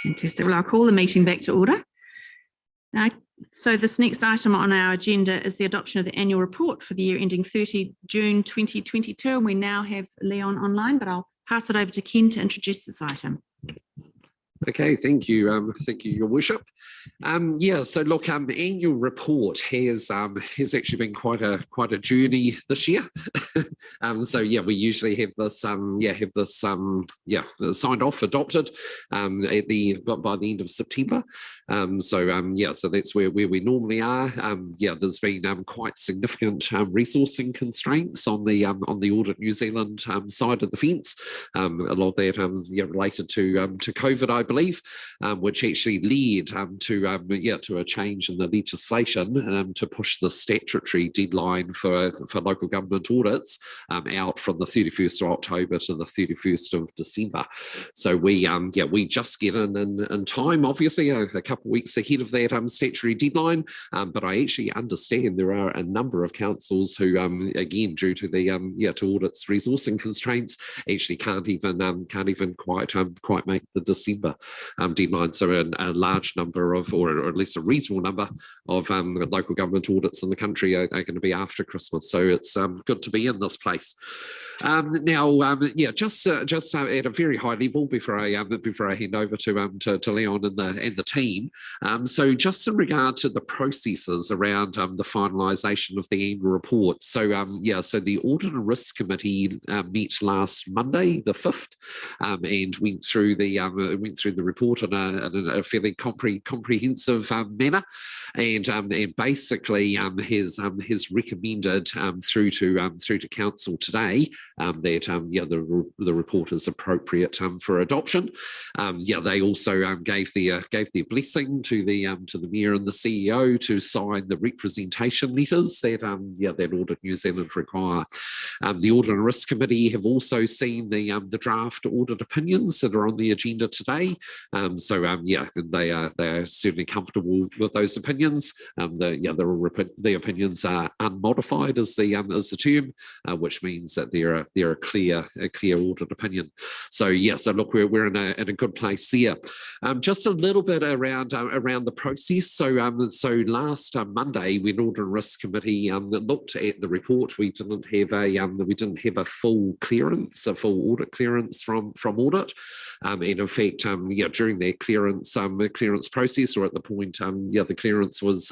Fantastic. Well, I'll call the meeting back to order. So this next item on our agenda is the adoption of the annual report for the year ending 30 June 2022. And we now have Leon online, but I'll pass it over to Ken to introduce this item. Okay, thank you, Your Worship. So look, annual report has actually been quite a journey this year. We usually have this signed off, adopted by the end of September. So that's where we normally are. There's been quite significant resourcing constraints on the Audit New Zealand side of the fence. A lot of that related to COVID, I believe, which actually led to a change in the legislation to push the statutory deadline for local government audits out from the 31st of October to the 31st of December. So we just get in time, obviously, a couple of weeks ahead of that statutory deadline. But I actually understand there are a number of councils who, again, due to the to audits resourcing constraints, actually can't even quite make the December deadline. So a large number of, or at least a reasonable number of local government audits in the country are going to be after Christmas. So it's good to be in this place. Just at a very high level before I hand over to Leon and the team. So just in regard to the processes around the finalisation of the annual report. So so the Audit and Risk Committee met last Monday, the 5th, and went through the report in a fairly comprehensive manner, and basically has recommended through to council today that the report is appropriate for adoption. They also gave their blessing to the Mayor and the CEO to sign the representation letters that Audit New Zealand require. The Audit and Risk Committee have also seen the draft audit opinions that are on the agenda today. They are certainly comfortable with those opinions. The opinions are unmodified as the term, which means that they're a clear audit opinion. So look, we're in a good place there. Just a little bit around the process. So last Monday, when Audit and Risk Committee looked at the report, we didn't have a full clearance, a full audit clearance from audit. And in fact, during their clearance process, or at the point the clearance was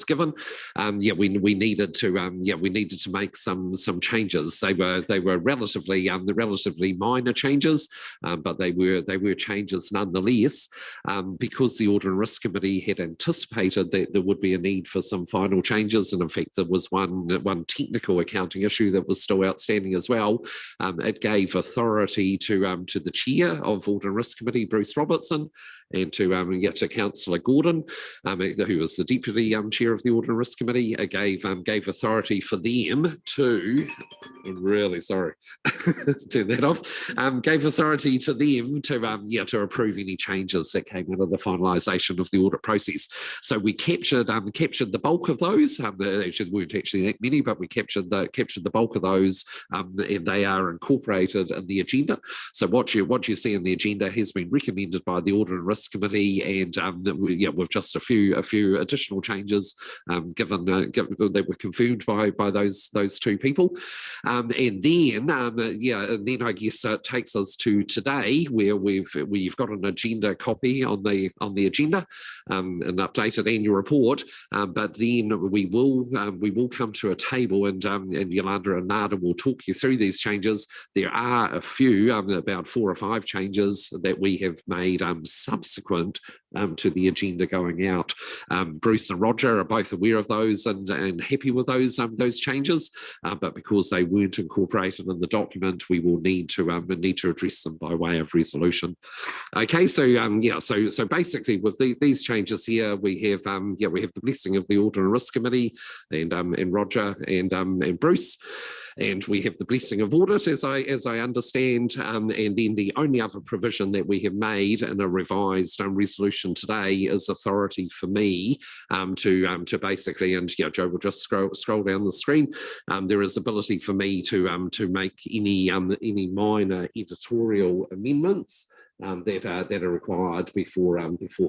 given, we needed to make some changes. They were relatively minor changes, but they were changes nonetheless, because the Audit and Risk Committee had anticipated that there would be a need for some final changes, and in fact there was one technical accounting issue that was still outstanding as well. It gave authority to the chair of Audit and Risk Committee, Bruce Robertson, and to Councillor Gordon, who was the deputy chair of the Audit and Risk Committee. Gave authority for them to, I'm really sorry, turn that off. Gave authority to them to approve any changes that came out of the finalisation of the audit process. So we captured the bulk of those. Actually, weren't actually that many, but we captured the bulk of those, and they are incorporated in the agenda. So what you see in the agenda has been recommended by the Audit and Risk Committee, and with just a few additional changes given that were confirmed by those two people, and then I guess it takes us to today, where we've got an agenda copy on the agenda, an updated annual report, but then we will come to a table, and Yolanda and Nada will talk you through these changes. There are a few, about 4 or 5 changes that we have made subsequent to the agenda going out. Bruce and Roger are both aware of those and happy with those changes, but because they weren't incorporated in the document, we will need to address them by way of resolution. Okay, so basically with these changes here, we have the blessing of the Audit and Risk Committee and Roger and Bruce. And we have the blessing of audit, as I understand, and then the only other provision that we have made in a revised resolution information today is authority for me to basically, and yeah, Joe will just scroll down the screen. There is ability for me to make any minor editorial amendments that are required before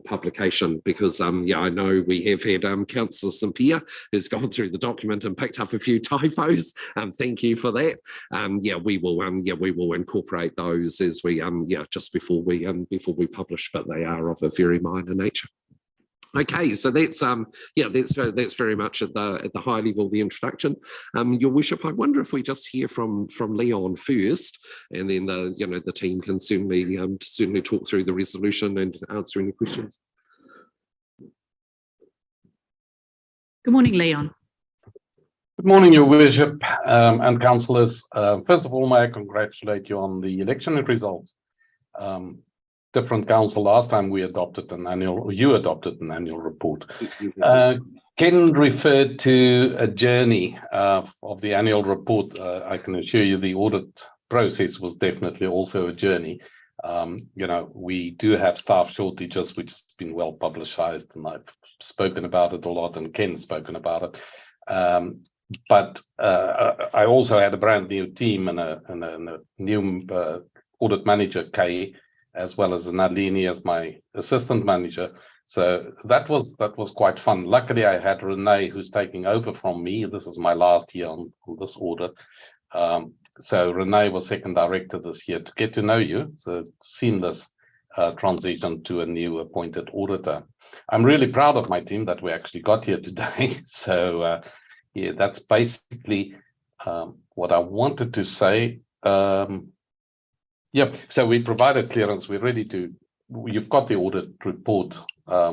publication, because yeah, I know we have had Councillor St Pierre who's gone through the document and picked up a few typos. Thank you for that. Yeah, we will incorporate those as we just before we publish, but they are of a very minor nature. Okay, so that's that's very much at the high level, the introduction. Your Worship, I wonder if we just hear from Leon first, and then the team can certainly talk through the resolution and answer any questions. Good morning, Leon. Good morning, Your Worship, and councillors. First of all, may I congratulate you on the election results. Different council last time you adopted an annual report. Ken referred to a journey of the annual report. I can assure you the audit process was definitely also a journey. We do have staff shortages, which has been well publicized, and I've spoken about it a lot, and Ken's spoken about it. But I also had a brand new team and a new audit manager, Kay, as well as Nalini as my assistant manager. So that was quite fun. Luckily, I had Renee, who's taking over from me. This is my last year on this audit. So Renee was second director this year to get to know you. So seamless transition to a new appointed auditor. I'm really proud of my team that we actually got here today. So yeah, that's basically what I wanted to say. Yeah, so we provided clearance. We're ready to. You've got the audit report,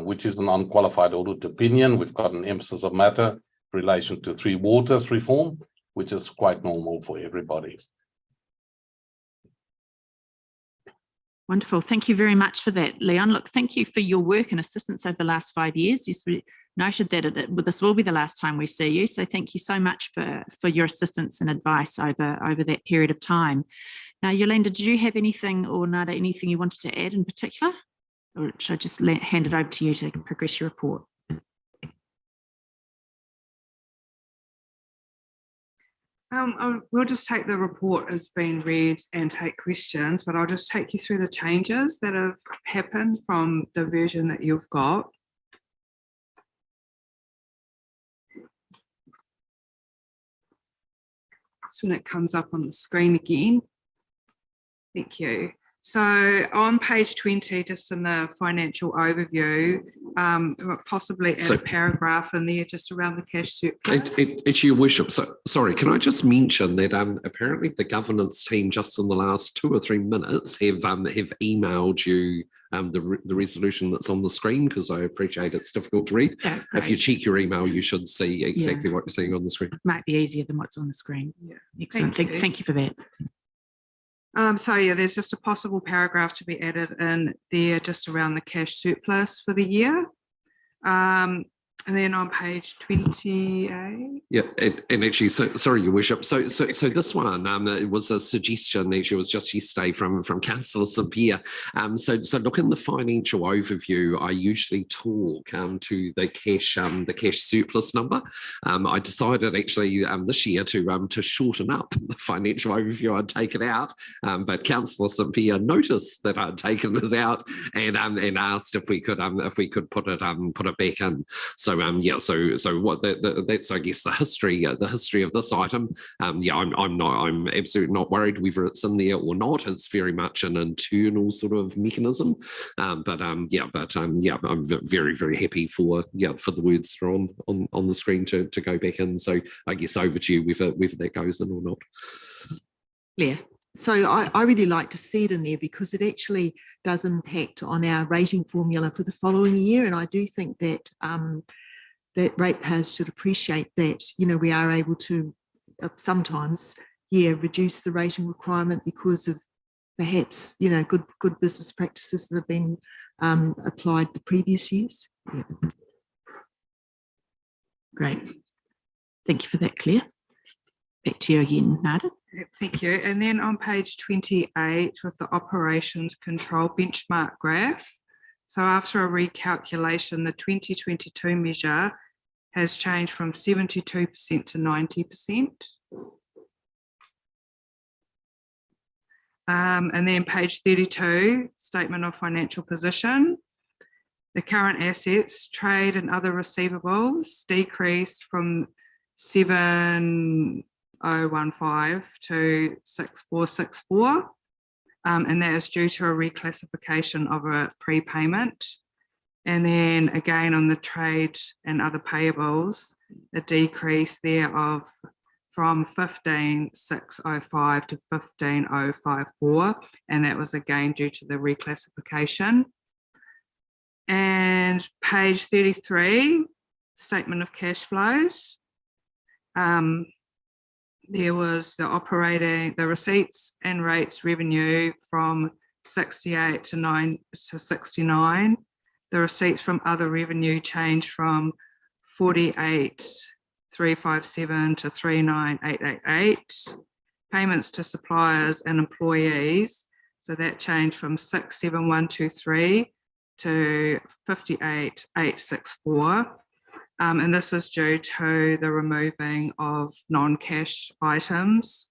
which is an unqualified audit opinion. We've got an emphasis of matter in relation to Three Waters reform, which is quite normal for everybody. Wonderful. Thank you very much for that, Leon. Look, thank you for your work and assistance over the last 5 years. You noted that this will be the last time we see you. So thank you so much for your assistance and advice over that period of time. Now, Yolanda, did you have anything, or Nada, anything you wanted to add in particular? Or should I just hand it over to you to progress your report? We'll just take the report as being read and take questions, but I'll just take you through the changes that have happened from the version that you've got. So when it comes up on the screen again. Thank you. So on page 20, just in the financial overview, possibly add a paragraph in there just around the cash surplus. It's Your Worship. So sorry, can I just mention that apparently the governance team just in the last 2 or 3 minutes have emailed you the resolution that's on the screen, because I appreciate it's difficult to read. Yeah, if you check your email, you should see exactly what you're seeing on the screen. It might be easier than what's on the screen. Yeah. Excellent. Thank you for that. So yeah, there's just a possible paragraph to be added in there just around the cash surplus for the year. And then on page 28. Yeah, and actually, sorry, Your Worship. So this one, it was a suggestion. Actually, it was just yesterday from Councillor St Pierre. So look, in the financial overview, I usually talk to the cash surplus number. I decided actually this year to shorten up the financial overview. I'd taken out, but Councillor St Pierre noticed that I'd taken it out and asked if we could put it back in. So so what that's, I guess, the history of this item. I'm absolutely not worried whether it's in there or not. It's very much an internal sort of mechanism. I'm very, very happy for the words that are on the screen to go back in. So I guess over to you whether that goes in or not. Yeah. So I really like to see it in there because it actually does impact on our rating formula for the following year. And I do think that that ratepayers should appreciate that, we are able to sometimes, reduce the rating requirement because of perhaps, good business practices that have been applied the previous years. Yeah. Great. Thank you for that, Claire. Back to you again, Nada. Thank you. And then on page 28 with the operations control benchmark graph, So after a recalculation, the 2022 measure has changed from 72% to 90%. And then page 32, statement of financial position. The current assets, trade and other receivables decreased from 7,015 to 6,464. And that is due to a reclassification of a prepayment. And then again on the trade and other payables, a decrease there of from 15,605 to 15,054, and that was again due to the reclassification. And page 33, statement of cash flows. There was the receipts and rates revenue from 68 to 69. The receipts from other revenue changed from 48,357 to 39,888. Payments to suppliers and employees, so that changed from 67123 to 58,864. And this is due to the removing of non-cash items.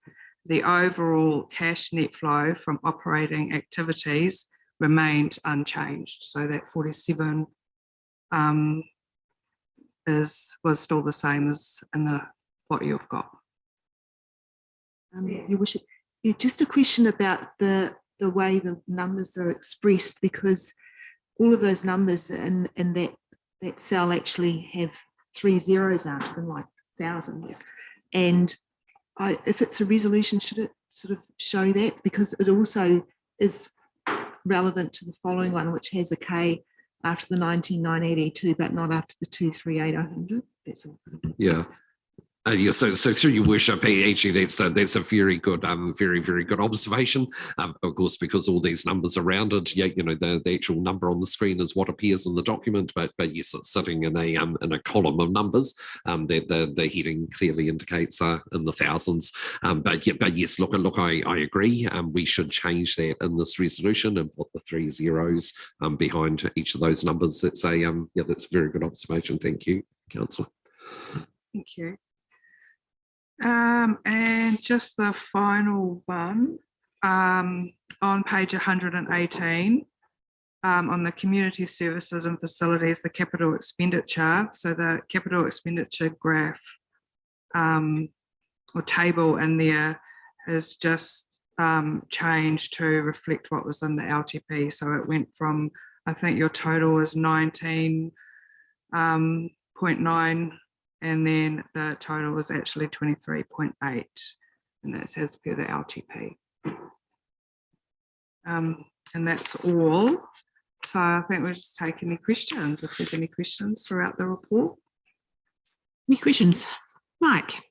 The overall cash net flow from operating activities remained unchanged. So that 47 was still the same as in what you've got. Your Worship, just a question about the way the numbers are expressed, because all of those numbers in that cell actually have 3 zeros after them, like thousands. And if it's a resolution, should it sort of show that? Because it also is relevant to the following one, which has a K after the 19,982, but not after the 238,000. That's all. Yeah. Yeah, so through your worship, actually, that's a very good, very good observation. Of course, because all these numbers are rounded, yeah, you know, the actual number on the screen is what appears in the document, but yes, it's sitting in a column of numbers that the heading clearly indicates are in the thousands. But yes, look, I agree. We should change that in this resolution and put the 3 zeros behind each of those numbers. That's that's a very good observation. Thank you, Councillor. Thank you. And just the final one, on page 118, on the community services and facilities, the capital expenditure. So the capital expenditure graph or table in there has just changed to reflect what was in the LTP. So it went from, I think your total was 19.9, and then the total was actually 23.8, and that's as per the LTP. And that's all. So I think we'll just take any questions, if there's any questions throughout the report. Any questions? Mike?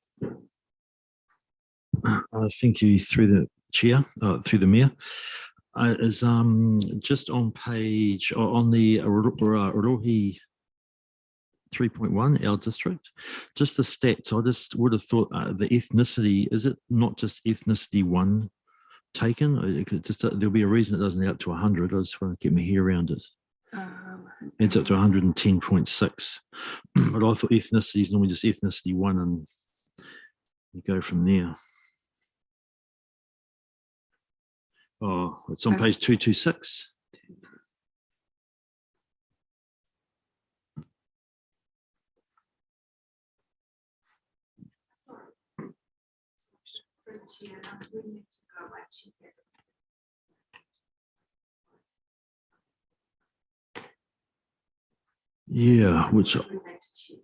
Thank you, through the chair, through the mayor. Is just on page, on the Orohi 3.1, our district, just the stats, I just would have thought the ethnicity, is it not just ethnicity 1 taken? There'll be a reason it doesn't add to 100. I just want to get my head around it. It's up to 110.6. But I thought ethnicity is normally just ethnicity 1 and you go from there. Oh, it's on page 226. Yeah, which,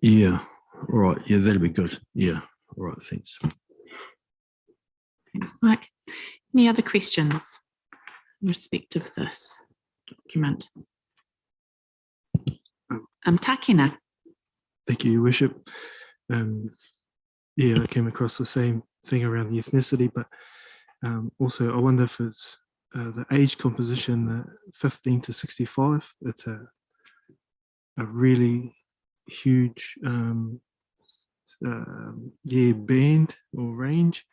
yeah, all right, yeah, that'll be good. Yeah, all right, thanks. Thanks, Mike. Any other questions in respect of this document? Takina. Thank you, Your Worship. Yeah, I came across the same thing around the ethnicity, but also I wonder if it's the age composition, 15 to 65. It's a really huge band or range.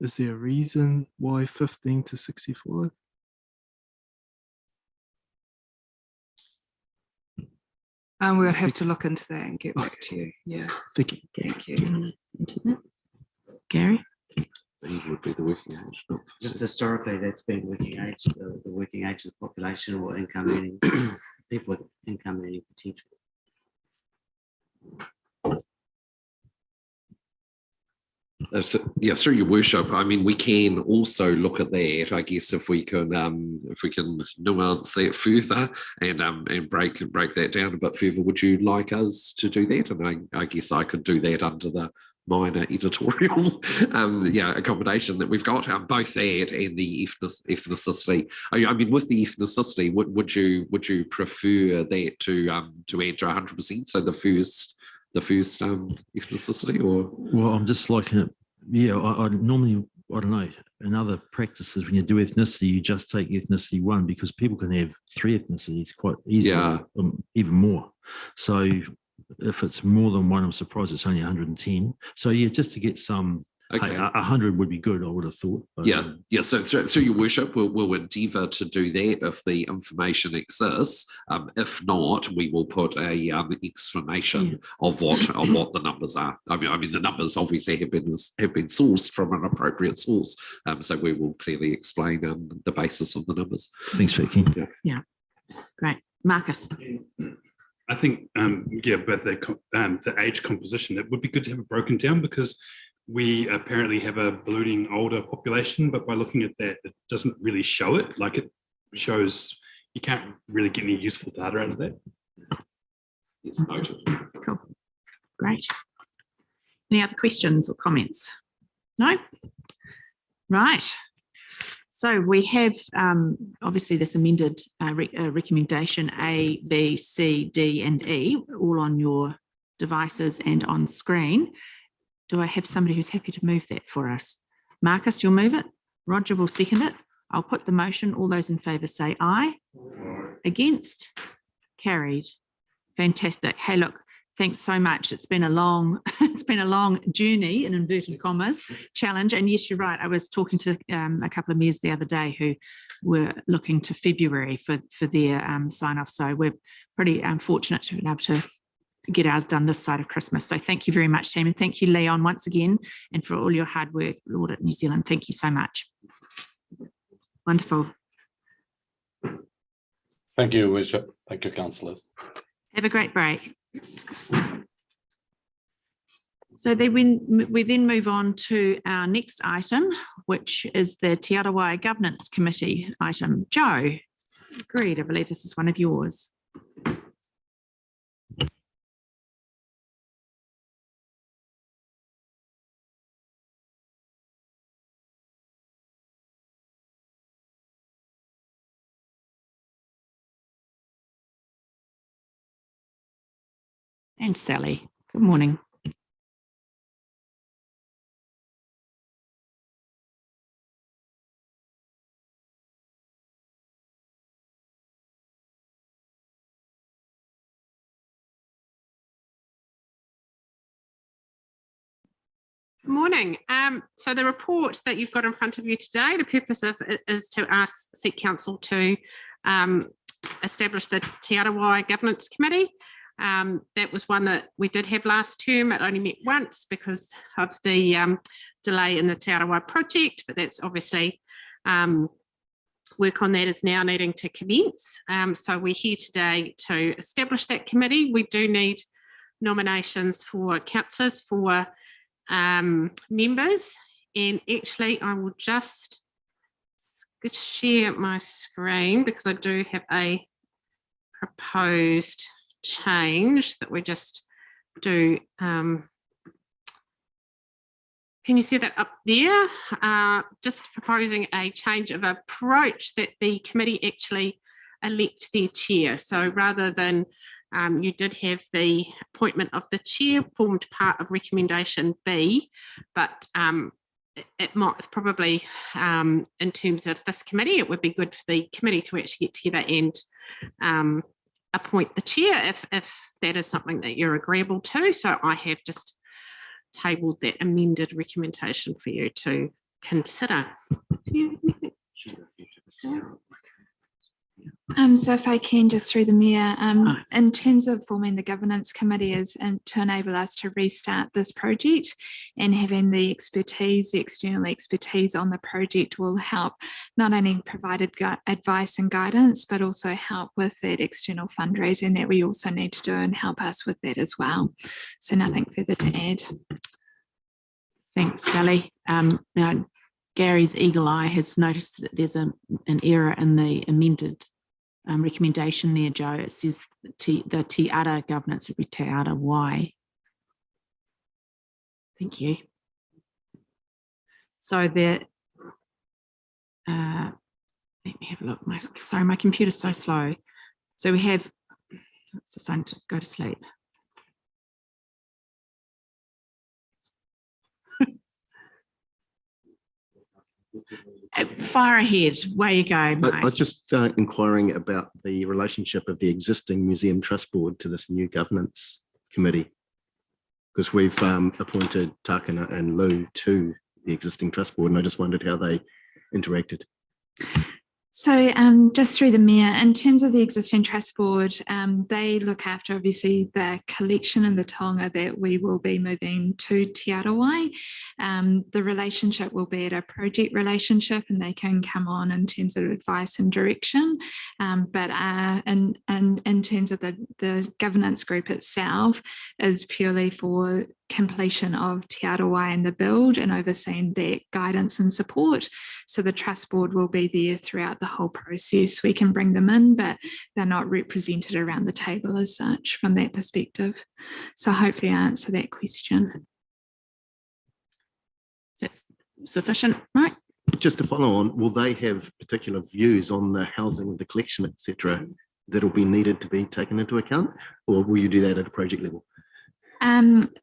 Is there a reason why 15 to 65? And we'll have to look into that and get back to you. Yeah, Thank you. thank Do you you. want to enter that? Gary? He would be the working age. Not Just historically, that's been working age, the working age of the population or income earning, people with income earning potential. Yeah, through your worship, I mean, we can also look at that. I guess if we can nuance that further and break that down a bit further, would you like us to do that? And I guess I could do that under the minor editorial accommodation that we've got, both that and the ethnicity. I mean, with the ethnicity, would you prefer that to add to 100%? So the first ethnicity, or Well, I'm just liking it. Yeah, I normally, I don't know, in other practices, when you do ethnicity, you just take ethnicity 1 because people can have 3 ethnicities quite easily, Yeah. Even more. So if it's more than 1, I'm surprised it's only 110. So yeah, just to get some, okay. 100 would be good, I would have thought. But, Yeah. So through your worship, we'll endeavour to do that if the information exists. If not, we will put a explanation of what the numbers are. I mean, the numbers obviously have been sourced from an appropriate source. So we will clearly explain the basis of the numbers. Thanks, Vicky. Yeah. Great. Marcus? I think, but the age composition, it would be good to have it broken down because we apparently have a ballooning older population, but by looking at that, it doesn't really show it. Like it shows, you can't really get any useful data out of that. It's noted. Cool. Great. Any other questions or comments? No? Right. So we have obviously this amended recommendation A, B, C, D, and E, all on your devices and on screen. Do I have somebody who's happy to move that for us? Marcus, you'll move it. Roger will second it. I'll put the motion. All those in favour say aye. Against? Carried. Fantastic. Hey, look, thanks so much. It's been a long journey, in inverted commas, challenge. And yes, you're right. I was talking to a couple of mayors the other day who were looking to February for their sign off. So we're pretty fortunate to be able to get ours done this side of Christmas. So thank you very much, team. And thank you, Leon, once again, and for all your hard work, Audit New Zealand. Thank you so much. Wonderful. Thank you, Bishop. Thank you, councillors. Have a great break. So we then move on to our next item, which is the Te Arawai Governance Committee item. Joe, agreed. I believe this is one of yours. And Sally. Good morning. Good morning. So the report that you've got in front of you today, the purpose of it is to seek council to establish the Te Arawai Governance Committee. That was one that we did have last term. It only met once because of the delay in the Te Arawai project, but that's obviously work on that is now needing to commence. So we're here today to establish that committee. We do need nominations for councillors for members, and actually I will just share my screen because I do have a proposed change that we just do. Can you see that up there? Just proposing a change of approach that the committee actually elect their chair. So rather than you did have the appointment of the chair formed part of recommendation B, but it might probably, in terms of this committee, it would be good for the committee to actually get together and appoint the chair if that is something that you're agreeable to. So I have just tabled that amended recommendation for you to consider. So if I can, just through the mayor, in terms of forming the governance committee is to enable us to restart this project, and having the expertise, the external expertise on the project will help not only provide advice and guidance, but also help with that external fundraising that we also need to do and help us with that as well. So nothing further to add. Thanks, Sally. Now, Gary's eagle eye has noticed that there's an error in the amended recommendation there, Joe. It says the Te Ara governance would be Te Ara Y. Thank you. So there, let me have a look. Sorry, my computer's so slow. So we have, it's decided to go to sleep. Far ahead, way you go, Mike. I was just inquiring about the relationship of the existing Museum Trust Board to this new governance committee, because we've appointed Takana and Lou to the existing trust board, and I just wondered how they interacted. So just through the mayor, in terms of the existing trust board, they look after obviously the collection and the taonga that we will be moving to Te Ara Wai. The relationship will be at a project relationship, and they can come on in terms of advice and direction. But in terms of the governance group itself is purely for completion of Te Ara Wai and the build and overseeing that guidance and support. So the trust board will be there throughout the whole process. We can bring them in, but they're not represented around the table as such from that perspective. So hopefully I answer that question. That's sufficient, Mike? Just to follow on, will they have particular views on the housing, the collection, etc., that'll be needed to be taken into account, or will you do that at a project level?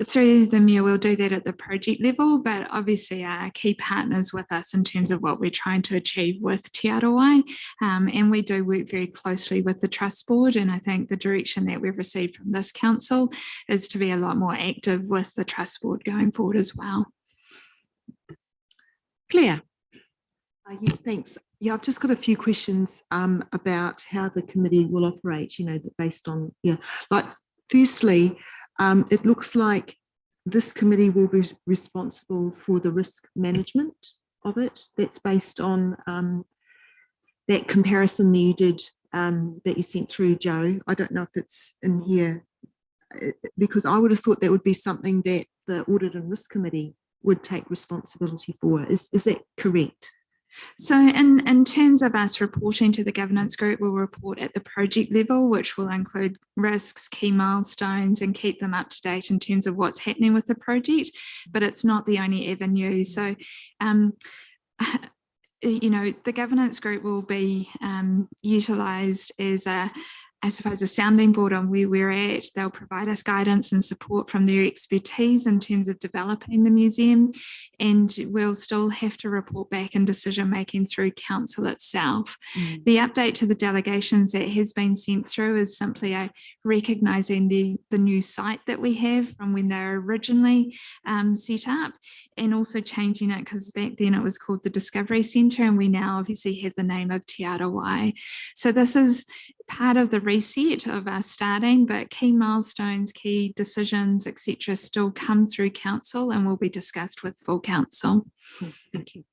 Through the mayor, we'll do that at the project level, but obviously our key partners with us in terms of what we're trying to achieve with Te Ara Wai, and we do work very closely with the trust board, and I think the direction that we've received from this council is to be a lot more active with the trust board going forward as well. Claire. Yes, thanks. Yeah, I've just got a few questions about how the committee will operate, you know, based on, like firstly, it looks like this committee will be responsible for the risk management of it. That's based on that comparison that you did, that you sent through, Joe. I don't know if it's in here, because I would have thought that would be something that the Audit and Risk Committee would take responsibility for. Is that correct? So in terms of us reporting to the governance group, we'll report at the project level, which will include risks, key milestones, and keep them up to date in terms of what's happening with the project. But it's not the only avenue. So, you know, the governance group will be utilised as I suppose a sounding board on where we're at. They'll provide us guidance and support from their expertise in terms of developing the museum, and we'll still have to report back in decision making through council itself. The update to the delegations that has been sent through is simply recognising the new site that we have from when they were originally set up, and also changing it because back then it was called the Discovery Centre, and we now obviously have the name of Te Ara Wai. So this is part of the reset of us starting, but key milestones, key decisions, etc., still come through council and will be discussed with full council. Cool. Thank you.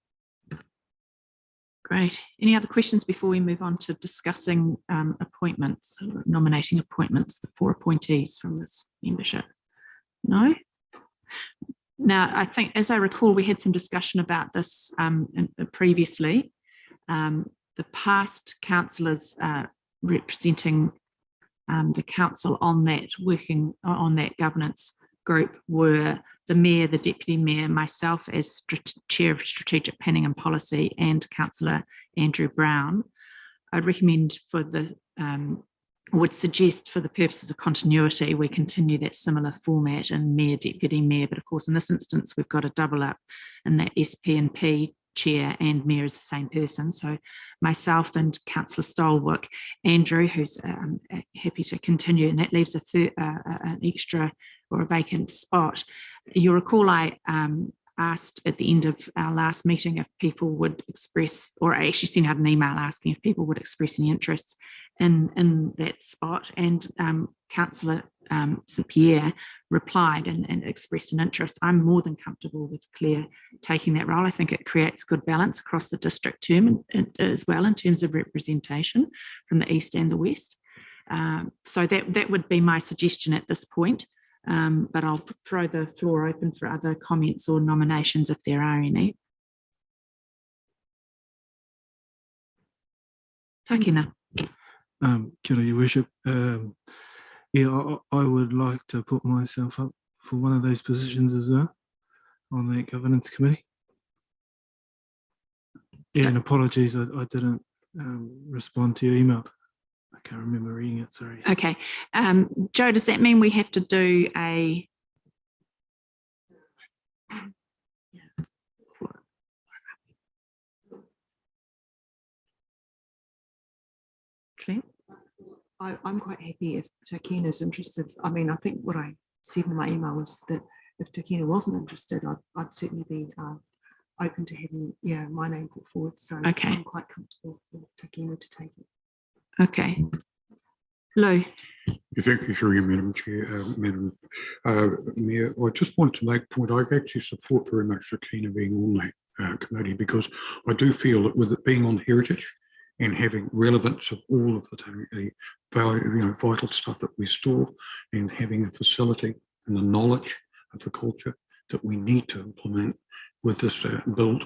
Great. Any other questions before we move on to discussing appointments, nominating appointments, the 4 appointees from this membership? No? Now, I think, as I recall, we had some discussion about this previously. The past councillors representing the council on that, working on that governance group, were the mayor, the deputy mayor, myself as chair of strategic planning and policy, and Councillor Andrew Brown. I'd recommend would suggest for the purposes of continuity, we continue that similar format in mayor, deputy mayor, but of course in this instance we've got a double up in that SP&P chair and mayor is the same person. So myself and Councillor Stolwick, Andrew, who's happy to continue, and that leaves an extra or a vacant spot. You'll recall I asked at the end of our last meeting if people would express, or I actually sent out an email asking if people would express any interest in that spot, and Councillor St Pierre replied and expressed an interest. I'm more than comfortable with Claire taking that role. I think it creates good balance across the district term as well in terms of representation from the east and the west. So that would be my suggestion at this point, but I'll throw the floor open for other comments or nominations if there are any. Takina. Kia ora, Your Worship. Yeah, I would like to put myself up for one of those positions as well on the governance committee. Yeah, and apologies, I didn't respond to your email. I can't remember reading it, sorry. Okay. Joe, does that mean we have to do a... Claire? I'm quite happy if Takina is interested. I mean, I think what I said in my email was that if Takina wasn't interested, I'd certainly be open to having my name put forward. So okay. I'm quite comfortable with Takina to take it. Okay. Lou. Thank you, through you, Madam Chair. Madam Mayor, I just wanted to make a point. I actually support very much Takina being on that committee, because I do feel that with it being on heritage and having relevance of all of the vital stuff that we store, and having a facility and the knowledge of the culture that we need to implement with this build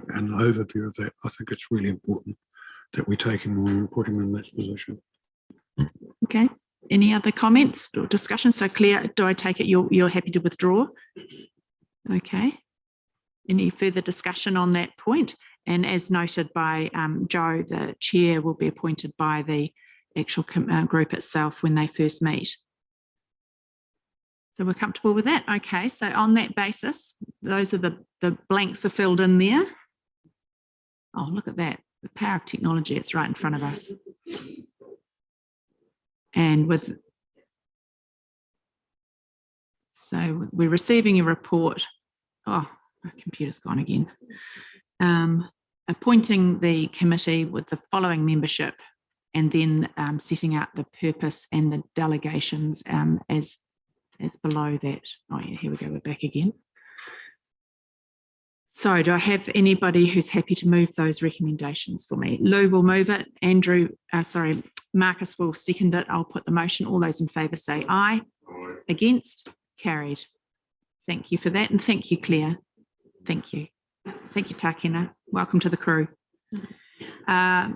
and an overview of that, I think it's really important that we take him on and put him in that position. Okay. Any other comments or discussions? So Claire, do I take it you're happy to withdraw? Okay. Any further discussion on that point? And as noted by Joe, the chair will be appointed by the actual group itself when they first meet. So we're comfortable with that. Okay, so on that basis, those are the blanks are filled in there. Oh, look at that. The power of technology, it's right in front of us. And so we're receiving a report. Oh, my computer's gone again. Appointing the committee with the following membership, and then setting out the purpose and the delegations as below that. Oh yeah, here we go, we're back again. So do I have anybody who's happy to move those recommendations for me? Lou will move it. Marcus will second it. I'll put the motion. All those in favour say aye. Aye. Against? Carried. Thank you for that. And thank you, Claire. Thank you. Thank you, Takina. Welcome to the crew.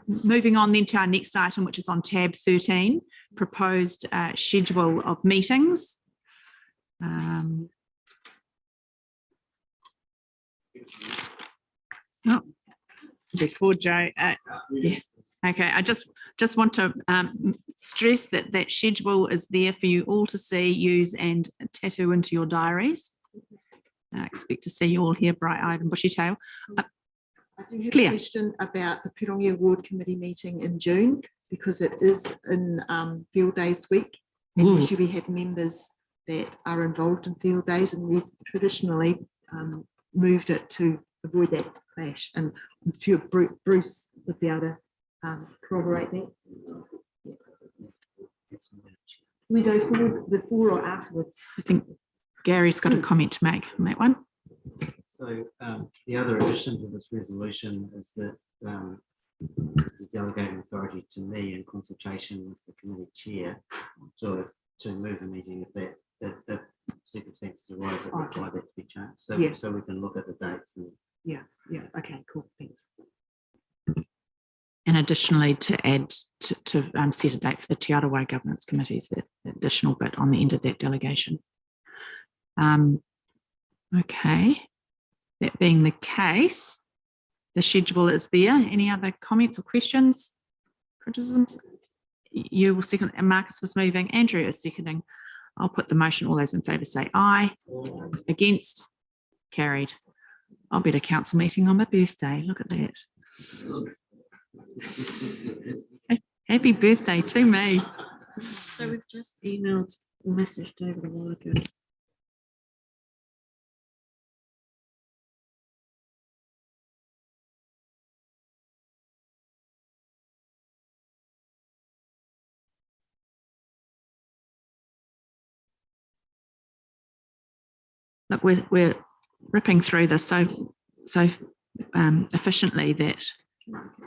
Moving on then to our next item, which is on tab 13, proposed schedule of meetings. Before Joe, yeah. Okay, I just want to stress that schedule is there for you all to see, use and tattoo into your diaries. I expect to see you all here bright-eyed and bushy-tailed. I do have Claire. a question about the Pirongia Ward Committee meeting in June, because it is in Field Days week, and usually we have members that are involved in Field Days, and we've traditionally moved it to avoid that clash. And I'm sure Bruce would be able to corroborate that. We go forward before or afterwards? I think Gary's got a comment to make on that one. So the other addition to this resolution is that you're delegating authority to me in consultation with the committee chair to move a meeting if that circumstances arise that require that to be changed. So, so we can look at the dates. And okay, cool, thanks. And additionally, to add to set a date for the Te Arawai Governance Committees, that additional bit on the end of that delegation. Okay, that being the case, the schedule is there. Any other comments or questions, criticisms? You will second, and Marcus was moving, Andrew is seconding. I'll put the motion. All those in favour say aye. Against? Carried. I'll be at a council meeting on my birthday. Look at that. Happy birthday to me. so we've just emailed a message David a while ago. look, we're ripping through this so efficiently that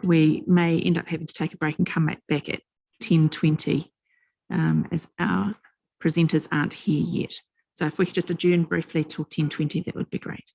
we may end up having to take a break and come back at 10:20 as our presenters aren't here yet. So if we could just adjourn briefly till 10:20, that would be great.